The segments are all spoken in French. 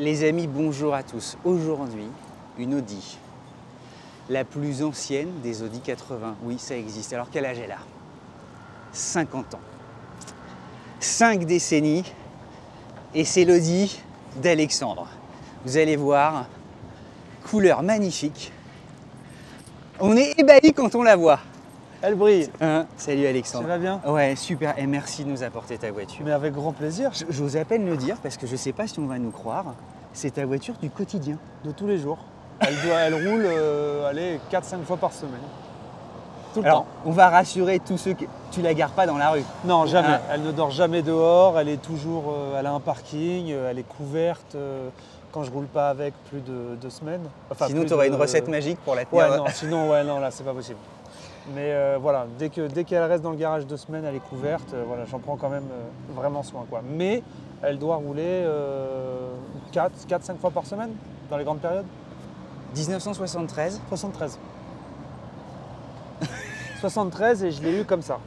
Les amis, bonjour à tous. Aujourd'hui, une Audi. La plus ancienne des Audi 80. Oui, ça existe. Alors quel âge elle a? 50 ans. 5 décennies. Et c'est l'Audi d'Alexandre. Vous allez voir, couleur magnifique. On est ébahi quand on la voit. Elle brille. Salut Alexandre. Ça va bien? Ouais, super. Et merci de nous apporter ta voiture. Mais avec grand plaisir. J'ose à peine le dire parce que je ne sais pas si on va nous croire. C'est ta voiture du quotidien. De tous les jours. Elle roule 4-5 fois par semaine. Tout le Alors, temps. on va rassurer tous ceux qui... Tu la gares pas dans la rue? Non, jamais. Ah. Elle ne dort jamais dehors. Elle est toujours. Elle a un parking. Elle est couverte. Quand je roule pas avec plus de 2 semaines. Enfin, sinon, tu aurais une recette magique pour la tenir. Ouais, non, sinon, ouais, non, là, c'est pas possible. Mais voilà, dès qu'elle reste dans le garage 2 semaines, elle est couverte. Voilà, j'en prends quand même vraiment soin, quoi. Mais elle doit rouler 4-5 fois par semaine dans les grandes périodes. 1973. 73. 73 et je l'ai eu comme ça.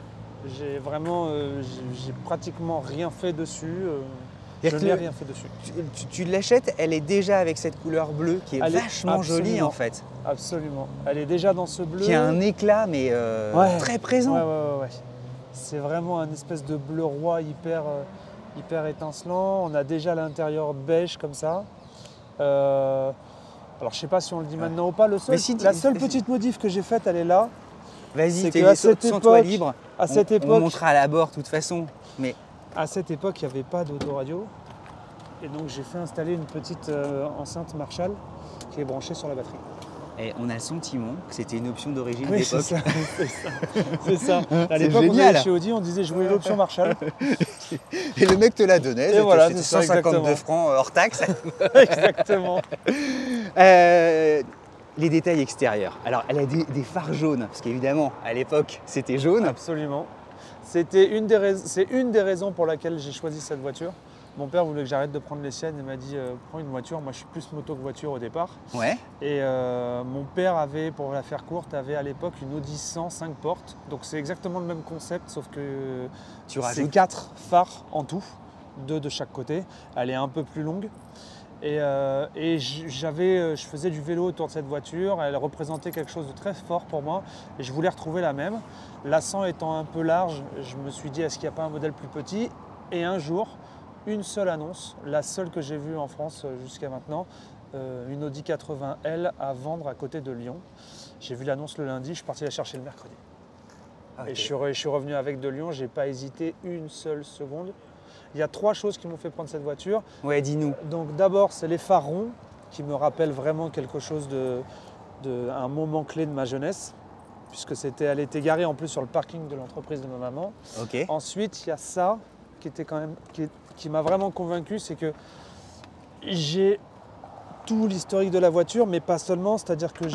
J'ai vraiment, j'ai pratiquement rien fait dessus. Je n'ai rien fait dessus. Tu l'achètes, elle est déjà avec cette couleur bleue qui est vachement jolie en fait. Absolument. Elle est déjà dans ce bleu. Qui a un éclat mais très présent. Ouais. C'est vraiment un espèce de bleu roi hyper étincelant. On a déjà l'intérieur beige comme ça. Alors je sais pas si on le dit maintenant ou pas. La seule petite modif que j'ai faite, elle est là. Vas-y, sens-toi libre. À cette époque, on montera à la bord de toute façon. Mais à cette époque, il n'y avait pas d'autoradio. Et donc j'ai fait installer une petite enceinte Marshall qui est branchée sur la batterie. Et on a le sentiment que c'était une option d'origine oui, d'époque. C'est ça. À l'époque, on allait chez Audi, on disait jouer l'option Marshall. Et le mec te l'a donné. Et voilà, c'était 152 francs hors taxe. Exactement. Les détails extérieurs. Alors, elle a des phares jaunes, parce qu'évidemment, à l'époque, c'était jaune. Absolument. C'est une des raisons pour laquelle j'ai choisi cette voiture. Mon père voulait que j'arrête de prendre les siennes et m'a dit prends une voiture. Moi, je suis plus moto que voiture au départ. Ouais. Et mon père avait, pour la faire courte, avait à l'époque une Audi 100 5 portes. Donc c'est exactement le même concept, sauf que tu rajoutes 4 phares en tout, 2 de chaque côté. Elle est un peu plus longue. Et je faisais du vélo autour de cette voiture. Elle représentait quelque chose de très fort pour moi. Et je voulais retrouver la même. La 100 étant un peu large, je me suis dit est-ce qu'il n'y a pas un modèle plus petit? Et un jour, une seule annonce, la seule que j'ai vue en France jusqu'à maintenant, une Audi 80L à vendre à côté de Lyon. J'ai vu l'annonce le lundi, je suis parti la chercher le mercredi. Okay. Et je suis revenu avec de Lyon, je n'ai pas hésité une seule seconde. Il y a 3 choses qui m'ont fait prendre cette voiture. Ouais, dis-nous. Donc d'abord, c'est les phares ronds qui me rappellent vraiment quelque chose un moment clé de ma jeunesse, puisque elle était garée en plus sur le parking de l'entreprise de ma maman. Okay. Ensuite, il y a ça qui m'a vraiment convaincu, c'est que j'ai tout l'historique de la voiture, mais pas seulement, c'est-à-dire que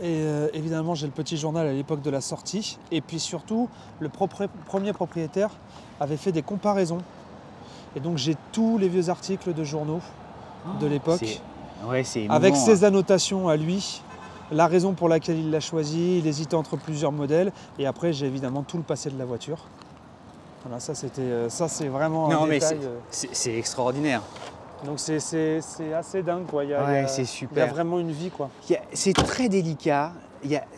évidemment, j'ai le petit journal à l'époque de la sortie, et puis surtout, le premier propriétaire avait fait des comparaisons. Et donc, j'ai tous les vieux articles de journaux de l'époque, avec ses annotations à lui, la raison pour laquelle il l'a choisi, il hésitait entre plusieurs modèles, et après, j'ai évidemment tout le passé de la voiture. Voilà, ça c'est vraiment un détail. C'est extraordinaire. Donc c'est assez dingue, quoi. C'est super. Il y a vraiment une vie, quoi. C'est très délicat.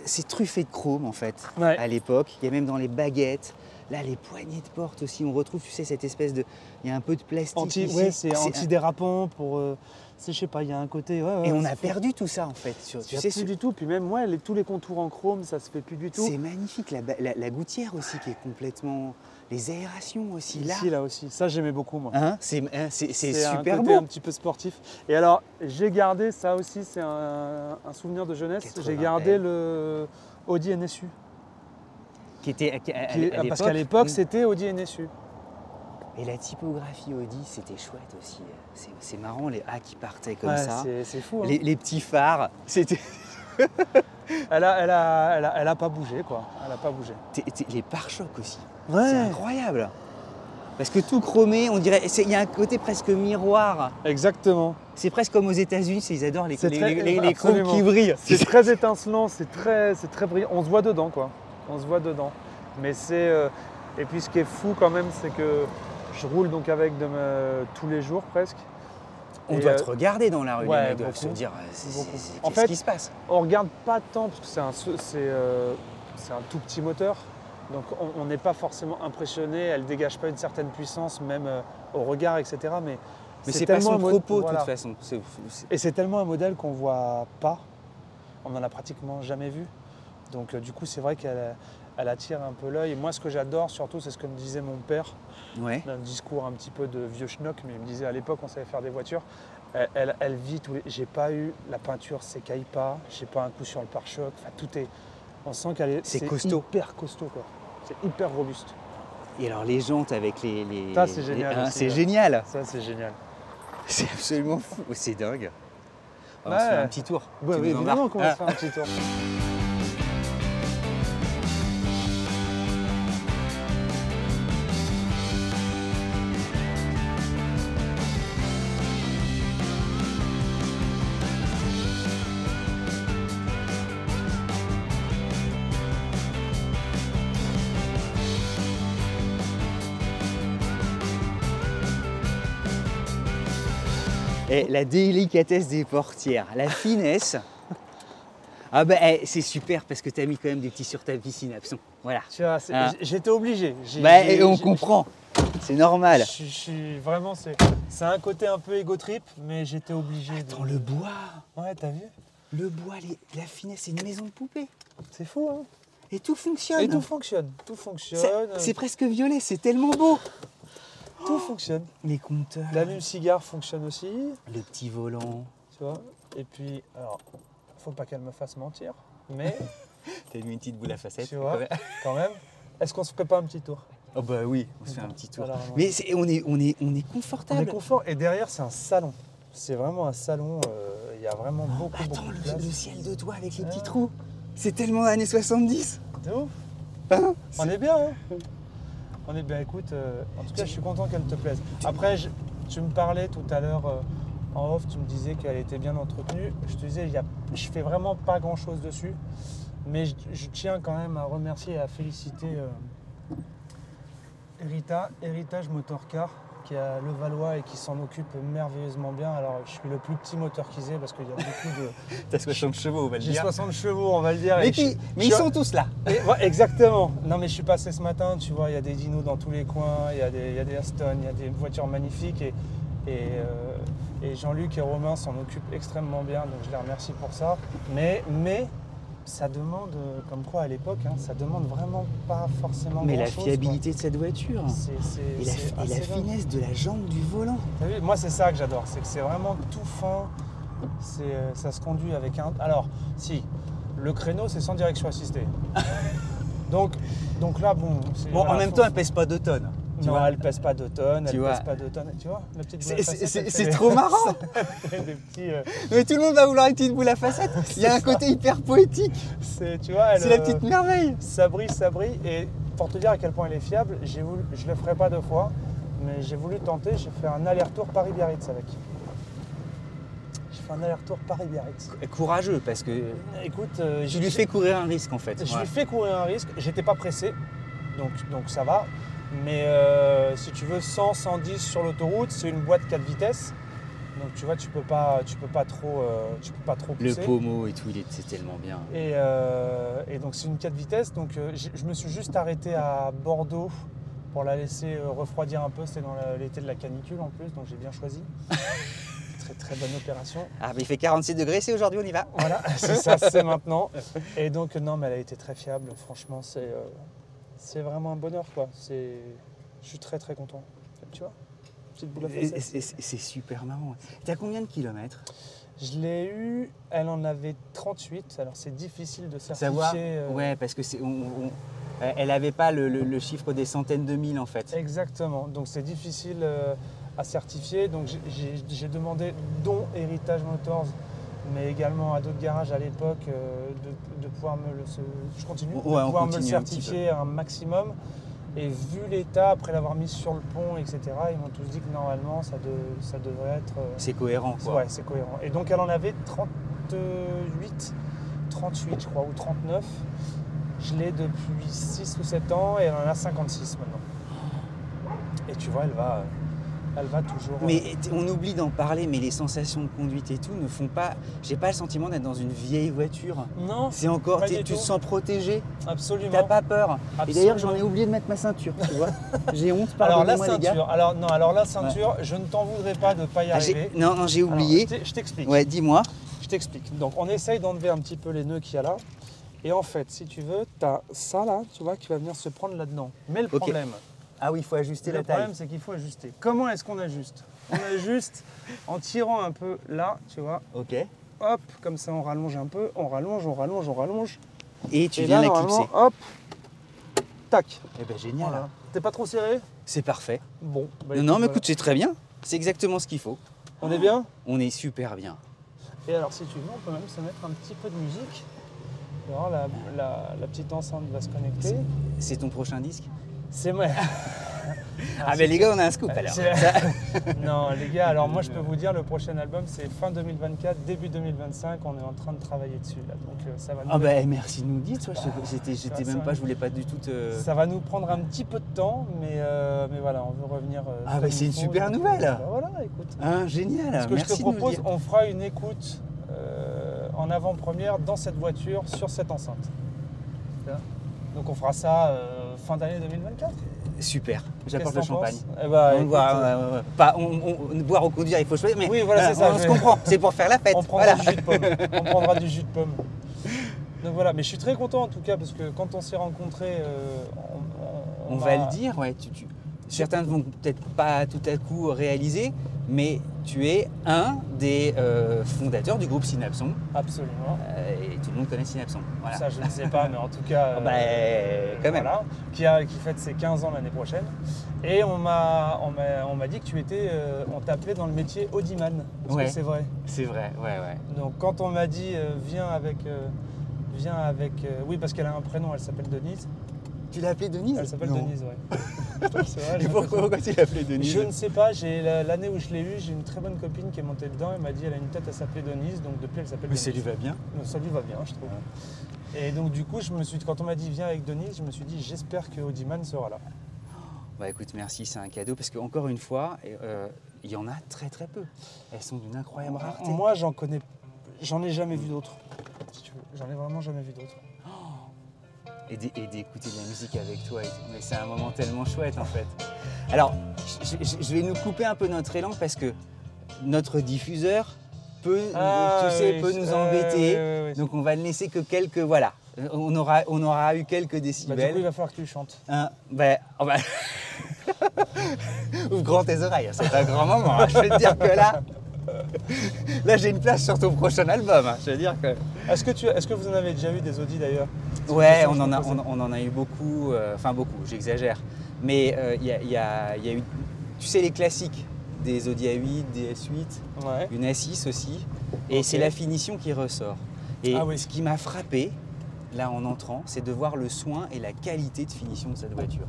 C'est truffé de chrome en fait à l'époque. Il y a même dans les baguettes. Là, les poignées de porte aussi, on retrouve, tu sais, cette espèce de... Il y a un peu de plastique ici. C'est antidérapant pour... je sais pas, il y a un côté... et on a perdu tout ça en fait. Plus du tout. Puis même, tous les contours en chrome, ça se fait plus du tout. C'est magnifique. La gouttière aussi qui est complètement... Les aérations aussi, là. Ici, là aussi. Ça, j'aimais beaucoup, moi. C'est un super côté beau. Un petit peu sportif. Et alors, j'ai gardé, ça aussi, c'est un souvenir de jeunesse. J'ai gardé le Audi NSU. Parce qu'à l'époque, c'était Audi NSU. Et la typographie Audi, c'était chouette aussi. C'est marrant, les A qui partaient comme ça. C'est fou. Hein. Les petits phares, c'était... Elle a pas bougé, quoi. Elle a pas bougé. Les pare-chocs aussi. C'est incroyable. Parce que tout chromé, on dirait, il y a un côté presque miroir. Exactement. C'est presque comme aux États-Unis, ils adorent les chromes qui brillent. C'est très étincelant, c'est très brillant. On se voit dedans, quoi. On se voit dedans. Mais et puis ce qui est fou quand même, c'est que je roule donc avec tous les jours presque. Et, doit te regarder dans la rue, ouais, les mecs doivent beaucoup, se dire beaucoup. En qu'est-ce fait, qui se passe? On regarde pas tant parce que c'est un tout petit moteur. Donc on n'est pas forcément impressionné, elle dégage pas une certaine puissance, même au regard, etc. Mais c'est pas son propos de voilà. toute façon. Et c'est tellement un modèle qu'on voit pas, on en a pratiquement jamais vu. Donc du coup c'est vrai qu'elle attire un peu l'œil. Et moi ce que j'adore surtout, c'est ce que me disait mon père, Ouais. un discours un petit peu de vieux schnock, mais il me disait à l'époque on savait faire des voitures. Elle vit tous les. J'ai pas eu la peinture s'écaille pas, j'ai pas un coup sur le pare-choc, enfin tout est. On sent qu'elle est. C'est costaud. Hyper costaud quoi. C'est hyper robuste. Et alors les jantes avec les Ça, c'est génial aussi, c'est ouais. génial. Ça c'est génial. C'est absolument fou. C'est dingue. On Ouais. se fait un petit tour. Ouais, Tu oui, nous évidemment embarques qu'on va se faire un petit tour. Et la délicatesse des portières, la finesse. Ah bah c'est super parce que tu as mis quand même des petits sur ta piscine absent. Voilà. Tu vois, j'étais obligé. Et on comprend. C'est normal. Je suis vraiment, c'est un côté un peu égo trip, mais j'étais obligé. Attends, le bois. Ouais, t'as vu? Le bois, la finesse, c'est une maison de poupée. C'est fou, hein? Et tout fonctionne. Et tout fonctionne. Tout fonctionne. C'est presque violet, c'est tellement beau. Tout fonctionne. Les compteurs. L'allume-cigare fonctionne aussi. Le petit volant. Tu vois? Et puis, alors, faut pas qu'elle me fasse mentir, mais T'as mis une petite boule à facettes. tu vois, quand même. Est-ce qu'on se ferait pas un petit tour? Oh bah oui, on se fait un petit tour. Alors, Mais on est on est confortable. confort. Et derrière, c'est un salon. C'est vraiment un salon. Il y a vraiment beaucoup, Attends, beaucoup de place. le ciel de toit avec les petits trous. C'est tellement années 70. De ouf. Hein On est bien, hein? On est bien, écoute, en tout cas, je suis content qu'elle te plaise. Après, tu me parlais tout à l'heure en off, tu me disais qu'elle était bien entretenue. Je te disais, je fais vraiment pas grand-chose dessus, mais je tiens quand même à remercier et à féliciter Héritage Motorcar, qui a le Valois et qui s'en occupe merveilleusement bien. Alors, je suis le plus petit moteur qu'ils aient parce qu'il y a beaucoup de... T'as 60 chevaux, on va le J'ai dire. 60 chevaux, on va le dire. Mais, et mais ils sont tous là. Ouais, exactement. Non mais je suis passé ce matin, tu vois, il y a des dinos dans tous les coins, il y a des Aston, il y a des voitures magnifiques et Jean-Luc et Romain s'en occupent extrêmement bien, donc je les remercie pour ça. Mais ça demande, comme quoi à l'époque, hein, ça demande vraiment pas forcément Mais la grand-chose, fiabilité de cette voiture. quoi. Et la finesse de la jambe du volant. T'as vu, moi c'est ça que j'adore, c'est que c'est vraiment tout fin. Ça se conduit avec un... Alors, si, le créneau c'est sans direction assistée. donc là, bon... En même temps, elle pèse pas 2 tonnes. Non, elle pèse pas 2 tonnes, Tu elle vois. pèse pas 2 tonnes. Tu vois, la petite boule à facettes, C'est trop marrant. des petits... Mais tout le monde va vouloir une petite boule à facettes. Il y a un côté hyper poétique. tu vois, C'est la petite merveille. Ça brille. Et pour te dire à quel point elle est fiable, je le ferai pas 2 fois, mais j'ai voulu tenter, j'ai fait un aller-retour Paris-Biarritz avec. J'ai fait un aller-retour Paris-Biarritz. Courageux parce que Écoute, tu lui fais courir un risque en fait. Je lui fais courir un risque, j'étais pas pressé, donc ça va. Mais si tu veux 100, 110 sur l'autoroute, c'est une boîte 4 vitesses. Donc tu vois, tu peux pas trop Le pousser. pommeau et tout, c'est tellement bien. Et donc c'est une 4 vitesses. Donc je me suis juste arrêté à Bordeaux pour la laisser refroidir un peu. C'était dans l'été de la canicule en plus, donc j'ai bien choisi. Très très bonne opération. Ah mais il fait 46 degrés, c'est aujourd'hui, on y va. Voilà, c'est ça, c'est maintenant. Et donc non, mais elle a été très fiable. Franchement, c'est vraiment un bonheur quoi. Je suis très très content. Tu vois, petite boule à facettes. C'est super marrant. T'as combien de kilomètres? Je l'ai eu, elle en avait 38. Alors c'est difficile de certifier. Savoir ouais, parce que elle n'avait pas le chiffre des centaines de mille en fait. Exactement. Donc c'est difficile à certifier. Donc j'ai demandé, dont Héritage Motors, mais également à d'autres garages à l'époque, de pouvoir me le certifier un maximum. Et vu l'état, après l'avoir mis sur le pont, etc., ils m'ont tous dit que normalement ça devrait être... c'est cohérent quoi. Ouais, c'est cohérent. Et donc elle en avait 38 je crois, ou 39. Je l'ai depuis 6 ou 7 ans et elle en a 56 maintenant. Et tu vois, Elle va toujours. Mais on oublie d'en parler, mais les sensations de conduite et tout ne font pas. J'ai pas le sentiment d'être dans une vieille voiture. Non. C'est encore. pas Tu du te tout. sens protégé. Absolument. T'as pas peur. Et d'ailleurs, j'en ai Absolument. oublié de mettre ma ceinture, tu vois. J'ai honte, Alors la pardonnez-moi les gars. ceinture. Alors la ceinture, je ne t'en voudrais pas de ne pas y Ah, arriver. non, j'ai Alors, oublié. je t'explique. Ouais, dis-moi. Je t'explique. Donc on essaye d'enlever un petit peu les nœuds qu'il y a là. Et en fait, si tu veux, tu as ça là, tu vois, qui va venir se prendre là-dedans. Mais le Ok. problème, Ah oui, il faut ajuster le la taille. problème, c'est qu'il faut ajuster. Comment est-ce qu'on ajuste? On ajuste en tirant un peu là, tu vois. Ok. Hop, comme ça on rallonge un peu, on rallonge, on rallonge, on rallonge. Et tu Et viens là, l'éclipser. normalement, hop, tac. Eh ben génial. Voilà. T'es pas trop serré? C'est parfait. Bon. bah, Non, mais voilà. écoute, c'est très bien. C'est exactement ce qu'il faut. On est bien? On est super bien. Et alors si tu veux, on peut même se mettre un petit peu de musique. Tu vas voir, la petite enceinte va se connecter. C'est ton prochain disque? C'est moi. Ah ben les gars, on a un scoop alors. Non les gars, alors moi je peux vous dire, le prochain album c'est fin 2024, début 2025, on est en train de travailler dessus là. Donc ça va nous, Ah ben merci de nous le dire, toi. J'étais ça même va. pas, je voulais pas du tout te... ça va nous prendre un petit peu de temps, mais voilà, on veut revenir. Ah comme bah il c'est une faut, super donc, nouvelle. bah voilà, écoute. Ah génial, Ce que merci je te de nous le propose, dire. on fera une écoute en avant-première dans cette voiture sur cette enceinte. Donc on fera ça fin d'année 2024. Super, j'apporte le Qu'est-ce que t'en champagne. penses Eh bah, On écoute, boit, pas, boire ou conduire, il faut choisir, mais Oui, voilà, c'est ça, on je se vais- comprend, c'est pour faire la fête. on prendra Voilà. du jus de pomme. On prendra du jus de pomme. Donc voilà, mais je suis très content en tout cas parce que quand on s'est rencontrés, On va le dire, ouais. Certains ne vont peut-être pas tout à coup réaliser, mais tu es un des fondateurs du groupe Synapson. Absolument. Et tout le monde connaît Synapson. Voilà. Ça, je ne sais pas, mais en tout cas, quand même. voilà, qui fête ses 15 ans l'année prochaine. Et on m'a dit que tu étais, on t'appelait dans le métier Audiman. Est-ce Ouais. que c'est vrai? C'est vrai, ouais. Donc quand on m'a dit viens avec, oui parce qu'elle a un prénom, elle s'appelle Denise. Tu l'as appelée Denise? Elle s'appelle Non. Denise, ouais. C'est vrai, Et j'ai pourquoi tu l'as appelée Denise? Je ne sais pas, l'année où je l'ai eue, j'ai une très bonne copine qui est montée dedans, elle m'a dit elle a une tête à s'appeler Denise, donc depuis elle s'appelle Mais Denise. ça lui va bien. Donc, ça lui va bien, je trouve. Et donc du coup, quand on m'a dit viens avec Denise, je me suis dit j'espère que Audiman sera là. Bah écoute, merci, c'est un cadeau parce qu'encore une fois, il y en a très très peu. Elles sont d'une incroyable rareté. Moi j'en ai jamais vu d'autres. Si tu veux. J'en ai vraiment jamais vu d'autres. Et d'écouter de la musique avec toi. Mais c'est un moment tellement chouette en fait. Alors, je vais nous couper un peu notre élan parce que notre diffuseur peut, peut nous embêter. Oui. Donc on va ne laisser que quelques, voilà. On aura eu quelques Bah, décibels. du coup, il va falloir que tu chantes. Ouvre grand tes oreilles, c'est un grand moment. Hein. Je vais te dire que là j'ai une place sur ton prochain album. Hein. Je veux dire que. Est-ce que vous en avez déjà eu des Audi d'ailleurs? Ouais, on en a eu beaucoup. Enfin beaucoup, j'exagère. Mais il y a eu, tu sais, les classiques des Audi A8, des S8, Ouais. une A6 aussi. Et Ok. c'est la finition qui ressort. Et Ah oui. ce qui m'a frappé, là en entrant, c'est de voir le soin et la qualité de finition de cette voiture.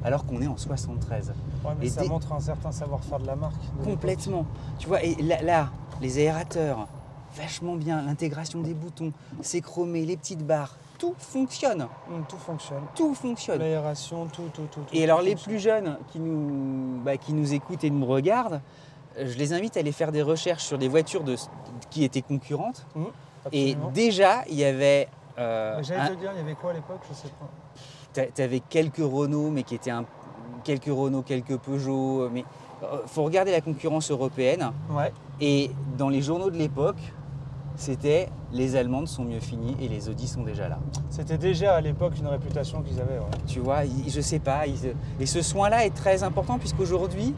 Alors qu'on est en 73. Ouais, mais Et ça montre un certain savoir-faire de la marque. de l'époque. Complètement. Tu vois, et là, les aérateurs, vachement bien, l'intégration des boutons, c'est chromé, les petites barres, tout fonctionne. Tout fonctionne. Tout fonctionne. L'aération, tout. Et alors les fonctionne. plus jeunes qui nous écoutent et nous regardent, je les invite à aller faire des recherches sur des voitures qui étaient concurrentes. Et Absolument. déjà, il y avait... J'allais te dire, il y avait quoi à l'époque? Je sais pas. Tu avais quelques Renault, mais qui étaient quelques Renault, quelques Peugeot. Mais faut regarder la concurrence européenne. Ouais. Et dans les journaux de l'époque, c'était les Allemandes sont mieux finies et les Audi sont déjà là. C'était déjà à l'époque une réputation qu'ils avaient. Ouais. Tu vois, je sais pas. Et ce soin-là est très important puisqu'aujourd'hui,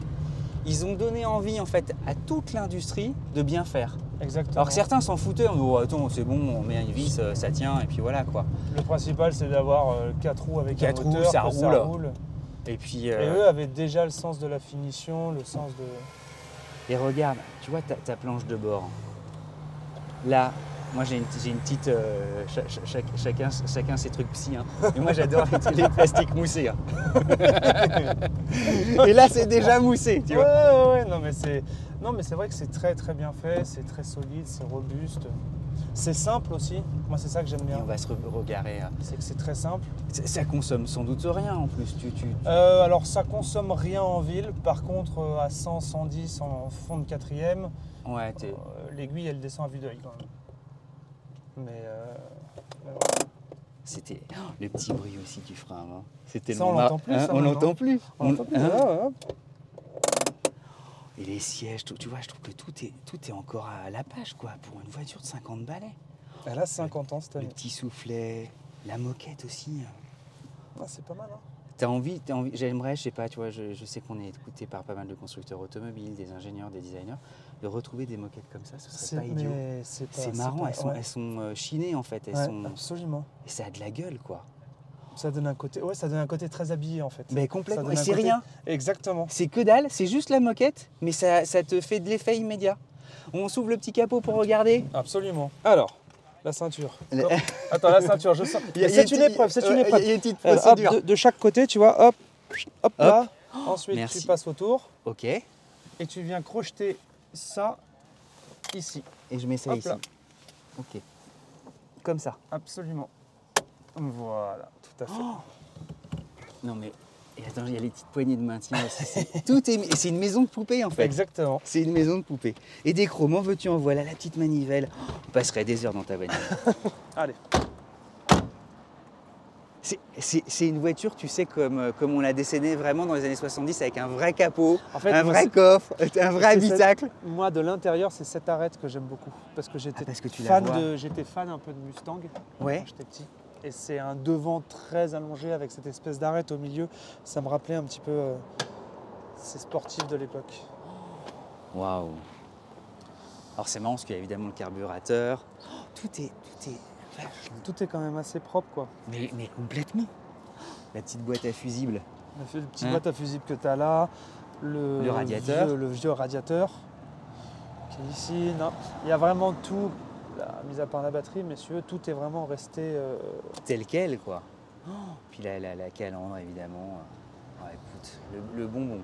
ils ont donné envie en fait à toute l'industrie de bien faire. Exactement. Alors que certains s'en foutaient, on dit oh, attends, c'est bon, on met une vis, ça tient et puis voilà quoi. Le principal, c'est d'avoir 4 roues avec un 4 roues, moteur, ça que roule. Et puis Et eux avaient déjà le sens de la finition, le sens de... et regarde, tu vois ta planche de bord. Là, moi j'ai une petite chacun ses trucs psy. Hein. Et moi j'adore les plastiques moussés. Hein. Et là c'est déjà moussé, tu vois. Ouais, non mais c'est vrai que c'est très très bien fait, c'est très solide, c'est robuste. C'est simple aussi. Moi, c'est ça que j'aime Et bien. on va se regarer. C'est que c'est très simple. Ça consomme sans doute rien en plus. Alors, ça consomme rien en ville. Par contre, à 100, 110 en fond de quatrième, Ouais, l'aiguille, elle descend à vue d'œil quand même. Mais voilà. c'était le petit bruit aussi du frein. Hein. C'est Ça, tellement on l'entend plus. ça, on maintenant. l'entend plus. On l'entend plus. Hein. Ah, hop. Et les sièges, tu vois, je trouve que tout est encore à la page, quoi, pour une voiture de 50 balais. Elle a 50 ans cette Le année. petit soufflet, la moquette aussi. Ah, c'est pas mal, hein. T'as envie, j'aimerais, je sais pas, tu vois, je sais qu'on est écouté par pas mal de constructeurs automobiles, des ingénieurs, des designers, de retrouver des moquettes comme ça, ce serait pas idiot. Mais c'est pas- C'est marrant, pas- elles sont chinées en fait, Ouais, absolument. et ça a de la gueule, quoi. Ça donne un côté, ça donne un côté très habillé en fait. Mais Ça complètement, donne et un c'est côté- rien, Exactement. c'est que dalle, c'est juste la moquette, mais ça te fait de l'effet immédiat. On s'ouvre le petit capot pour regarder. Absolument. Alors, la ceinture. Le- Attends, la ceinture, je sens. Il y a C'est une épreuve, c'est une épreuve. Il y a une petite Hop, procédure. de chaque côté, tu vois, hop, hop là. Ensuite, merci. tu passes autour Ok, et et tu viens crocheter ça ici. je mets ça Hop ici. là. Ok, comme ça. Absolument. Voilà, tout à fait. Non mais, et attends, il y a les petites poignées de maintien aussi. Tout est, c'est une maison de poupée en fait. Exactement. C'est une maison de poupée. Et des chromes, en veux-tu, en voilà, la petite manivelle. On passerait des heures dans ta bagnole. Allez. C'est une voiture, tu sais, comme on l'a dessinée vraiment dans les années 70 avec un vrai capot, En fait, un moi, vrai c'est- coffre, un vrai c'est habitacle. Moi, de l'intérieur, c'est cette arête que j'aime beaucoup. Parce que j'étais parce que tu la fan, vois. j'étais fan un peu de Mustang Ouais. quand j'étais petit. Et c'est un devant très allongé avec cette espèce d'arête au milieu. Ça me rappelait un petit peu ces sportifs de l'époque. Waouh. Alors c'est marrant parce qu'il y a évidemment le carburateur. Tout est... Tout est quand même assez propre, quoi. Mais complètement. La petite boîte à fusible. Le petit Hein. boîte à fusible que tu as là, Le radiateur. le vieux radiateur qui est ici. Non, il y a vraiment tout, mis à part la batterie, messieurs, tout est vraiment resté. Tel quel, quoi. Puis la calandre, évidemment. Ouais, écoute, le bonbon.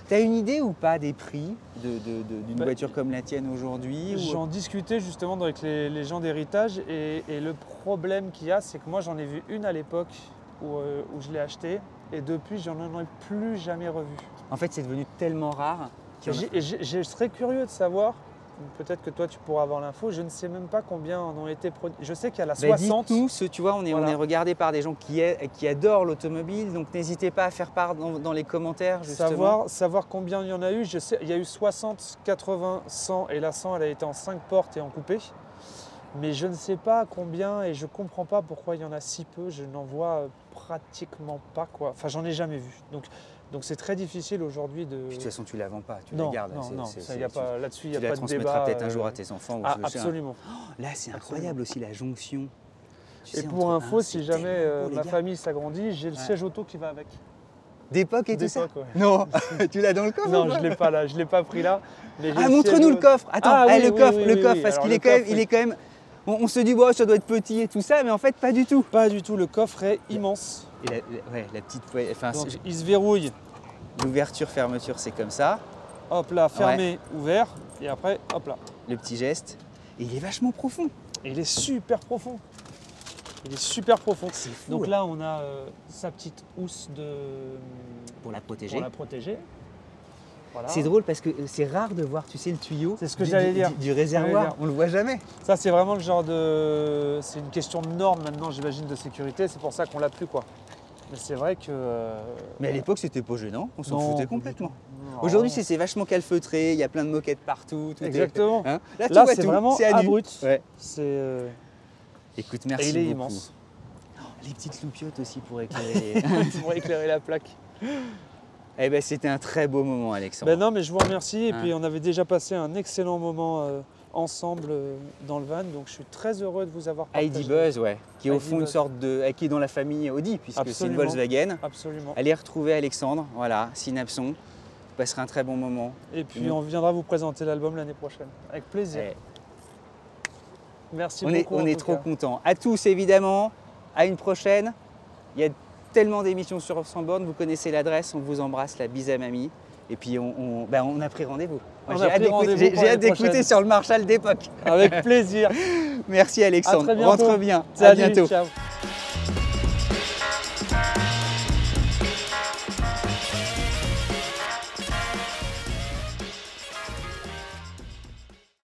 T'as une idée ou pas des prix d'une Bah, voiture comme la tienne aujourd'hui ou- J'en discutais justement avec les gens d'héritage et le problème qu'il y a, c'est que moi j'en ai vu une à l'époque où je l'ai achetée et depuis j'en ai plus jamais revu. En fait, c'est devenu tellement rare. Je serais curieux de savoir, peut-être que toi tu pourras avoir l'info, je ne sais même pas combien en ont été produits. Je sais qu'il y a la 60. Dites-nous, tu vois, on est Voilà. regardé par des gens qui adorent l'automobile, donc n'hésitez pas à faire part dans les commentaires, justement. Savoir combien il y en a eu. Je sais, il y a eu 60, 80, 100 et la 100 elle a été en 5 portes et en coupé. Mais je ne sais pas combien et je ne comprends pas pourquoi il y en a si peu. Je n'en vois pratiquement pas, quoi. Enfin, j'en ai jamais vu. Donc c'est très difficile aujourd'hui de... Puis de toute façon, tu la vends pas, tu non, la gardes. non, ça, y a tu- pas, là-dessus, il n'y tu a la pas de transmettras débat. peut-être un jour à tes enfants. ou Ah, je sais, hein. absolument. Là, c'est incroyable aussi la jonction. Tu Et sais, pour entre- info, Ah, si c'est jamais tellement beau, les ma gars. famille s'agrandit, j'ai le Ouais. siège auto qui va avec. D'époque et tout ça. D'époque, ouais. Non, tu l'as dans le coffre Non, ou pas je ne l'ai pas là, je ne l'ai pas pris là. mais j'ai Ah, le montre-nous siège- le coffre. Attends, Ah, oui, le oui, coffre, oui, le oui, coffre, oui. parce Alors, qu'il le est quand même, coffre, il est quand même. On se dit, bon, ça doit être petit et tout ça, mais en fait, pas du tout. Pas du tout, le coffre est immense. Et la petite poignée, enfin, Donc il se verrouille, l'ouverture, fermeture, c'est comme ça. hop là, fermé, ouvert, et après, hop là. Le petit geste. Et il est vachement profond. Et il est super profond. Il est super profond. C'est fou. Donc là, on a sa petite housse Pour la protéger. pour la protéger. Voilà. C'est drôle parce que c'est rare de voir, tu sais, le tuyau C'est ce que j'allais dire. du réservoir. dire. On le voit jamais. Ça, c'est vraiment le genre de... C'est une question de norme maintenant, j'imagine, de sécurité. C'est pour ça qu'on l'a plus, quoi. Mais c'est vrai que... Mais à l'époque, c'était pas gênant. On s'en non, foutait pas du complètement. tout. Non. Aujourd'hui, c'est vachement calfeutré. Il y a plein de moquettes partout. Tout est- Exactement. Hein tu Là, vois c'est tout, vraiment c'est à nu. abrupt. Ouais. C'est... Écoute, Et merci il est beaucoup. immense. Les petites loupiottes aussi pour éclairer. Pour éclairer la plaque. Eh ben, c'était un très beau moment, Alexandre. Ben non, mais je vous remercie. Et Hein. puis, on avait déjà passé un excellent moment ensemble dans le van. Donc, je suis très heureux de vous avoir partagé. Heidi Buzz, ouais, qui est au Heidi fond une Buzz. sorte de, qui est dans la famille Audi puisque c'est une Absolument. Volkswagen. Absolument. Allez retrouver Alexandre, voilà, Synapson. Vous passerez un très bon moment. Et puis, Nous- on viendra vous présenter l'album l'année prochaine. Avec plaisir. Eh, Merci on est, beaucoup. en on est tout trop cas. contents. À tous, évidemment. À une prochaine. Il y a tellement d'émissions sur Sans Borne. Vous connaissez l'adresse. On vous embrasse. La bise à mamie. Et puis on a pris rendez-vous. On a pris rendez-vous pour J'ai l'année hâte d'écouter prochaine. sur le Marshall d'époque. Avec plaisir. Merci Alexandre, À très bientôt. rentre bien, à Salut, bientôt. ciao.